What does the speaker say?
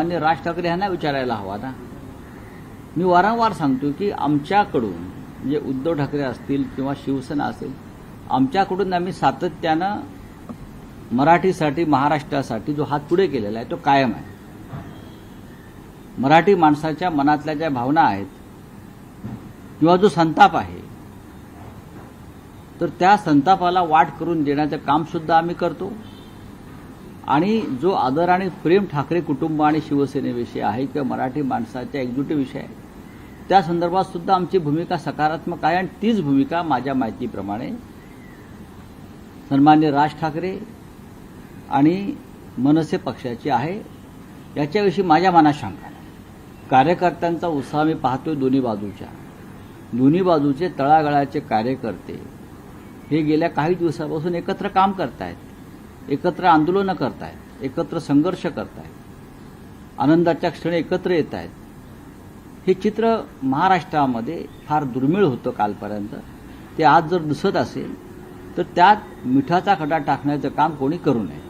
आणि राज ठाकरे यांना विचारायला हवा ना. मी वारंवार सांगतो की आमच्याकडून म्हणजे उद्धव ठाकरे असतील किंवा शिवसेना असेल, आमच्याकडून आम्ही सातत्यानं मराठीसाठी, महाराष्ट्रासाठी जो हात पुढे केलेला आहे तो कायम आहे. मराठी माणसाच्या मनातल्या ज्या भावना आहेत किंवा जो संताप आहे, तर त्या संतापाला वाट करून देण्याचं काम सुद्धा आम्ही करतो. आणि जो आदर आणि प्रेम ठाकरे कुटुंब आणि शिवसेनेविषयी आहे किंवा मराठी माणसाच्या एकजुटीविषयी आहे, त्या संदर्भात सुद्धा आमची भूमिका सकारात्मक आहे. आणि तीच भूमिका माझ्या माहितीप्रमाणे सन्माननीय राज ठाकरे आणि मनसे पक्षाची आहे. याच्याविषयी माझ्या मनात शंका नाही. कार्यकर्त्यांचा उत्साह मी पाहतोय दोन्ही बाजूचे तळागाळाचे कार्यकर्ते हे गेल्या काही दिवसापासून एकत्र काम करतायत, एकत्र आंदोलनं करतायत, एकत्र संघर्ष करतायत, आनंदाच्या क्षणी एकत्र येत आहेत. हे चित्र महाराष्ट्रामध्ये फार दुर्मिळ होतं कालपर्यंत. ते आज जर दिसत असेल तर त्यात मिठाचा खडा टाकण्याचं काम कोणी करू नये.